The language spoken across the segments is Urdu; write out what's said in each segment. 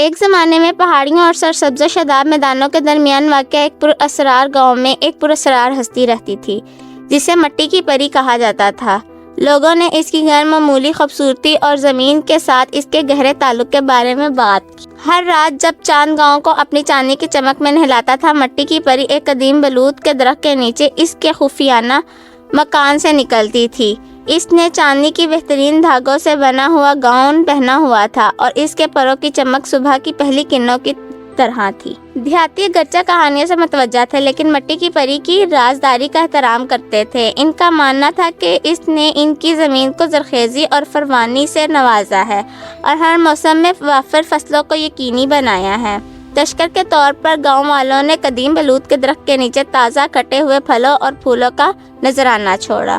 ایک زمانے میں پہاڑیوں اور سرسبز و شاداب میدانوں کے درمیان واقع ایک پراسرار گاؤں میں ایک پراسرار ہستی رہتی تھی جسے مٹی کی پری کہا جاتا تھا۔ لوگوں نے اس کی غیر معمولی خوبصورتی اور زمین کے ساتھ اس کے گہرے تعلق کے بارے میں بات کی۔ ہر رات جب چاند گاؤں کو اپنی چاندنی کی چمک میں نہلاتا تھا، مٹی کی پری ایک قدیم بلوط کے درخت کے نیچے اس کے خفیانہ مکان سے نکلتی تھی۔ اس نے چاندنی کی بہترین دھاگوں سے بنا ہوا گاؤن پہنا ہوا تھا اور اس کے پروں کی چمک صبح کی پہلی کرنوں کی طرح تھی۔ دیہاتی گرچہ کہانیوں سے متوجہ تھے لیکن مٹی کی پری کی رازداری کا احترام کرتے تھے۔ ان کا ماننا تھا کہ اس نے ان کی زمین کو زرخیزی اور فراوانی سے نوازا ہے اور ہر موسم میں وافر فصلوں کو یقینی بنایا ہے۔ تشکر کے طور پر گاؤں والوں نے قدیم بلوط کے درخت کے نیچے تازہ کٹے ہوئے پھلوں اور پھولوں کا نذرانہ چھوڑا۔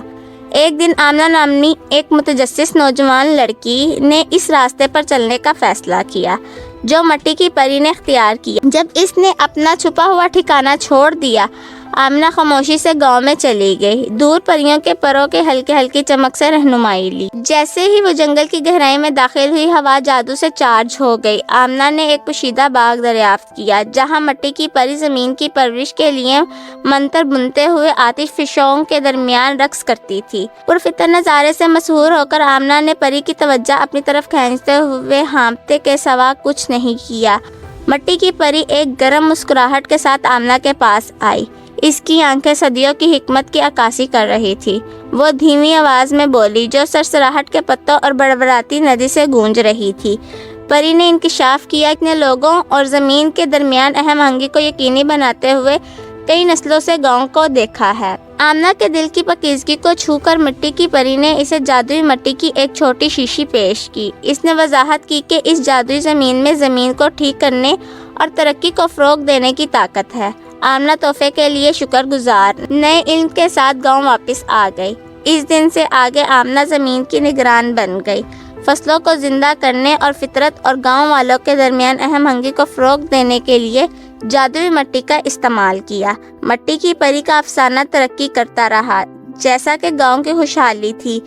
ایک دن آمنہ نامی ایک متجسس نوجوان لڑکی نے اس راستے پر چلنے کا فیصلہ کیا جو مٹی کی پری نے اختیار کیا۔ جب اس نے اپنا چھپا ہوا ٹھکانہ چھوڑ دیا، آمنہ خاموشی سے گاؤں میں چلی گئی، دور پریوں کے پروں کے ہلکی چمک سے رہنمائی لی۔ جیسے ہی وہ جنگل کی گہرائی میں داخل ہوئی، ہوا جادو سے چارج ہو گئی۔ آمنہ نے ایک پوشیدہ باغ دریافت کیا جہاں مٹی کی پری زمین کی پرورش کے لیے منتر بنتے ہوئے آتش فشاں کے درمیان رقص کرتی تھی۔ پرفتن نظارے سے مسحور ہو کر آمنہ نے پری کی توجہ اپنی طرف کھینچتے ہوئے ہانپتے کے سوا کچھ نہیں کیا۔ مٹی کی پری ایک گرم مسکراہٹ کے ساتھ آمنہ کے پاس آئی۔ اس کی آنکھیں صدیوں کی حکمت کی عکاسی کر رہی تھی۔ وہ دھیمی آواز میں بولی جو سرسراہٹ کے پتوں اور بڑبڑاتی ندی سے گونج رہی تھی۔ پری نے انکشاف کیا کہ لوگوں اور زمین کے درمیان اہم آہنگی کو یقینی بناتے ہوئے کئی نسلوں سے گاؤں کو دیکھا ہے۔ آمنہ کے دل کی پاکیزگی کو چھو کر مٹی کی پری نے اسے جادوئی مٹی کی ایک چھوٹی شیشی پیش کی۔ اس نے وضاحت کی کہ اس جادوئی زمین میں زمین کو ٹھیک کرنے اور ترقی کو فروغ دینے کی طاقت ہے۔ آمنہ تحفے کے لیے شکر گزار نئے علم کے ساتھ گاؤں واپس آ گئی۔ اس دن سے آگے آمنہ زمین کی نگران بن گئی، فصلوں کو زندہ کرنے اور فطرت اور گاؤں والوں کے درمیان اہم آہنگی کو فروغ دینے کے لیے جادوئی مٹی کا استعمال کیا۔ مٹی کی پری کا افسانہ ترقی کرتا رہا جیسا کہ گاؤں کی خوشحالی تھی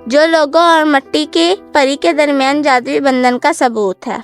جو لوگوں اور مٹی کے پری کے درمیان جادوئی بندھن کا ثبوت ہے۔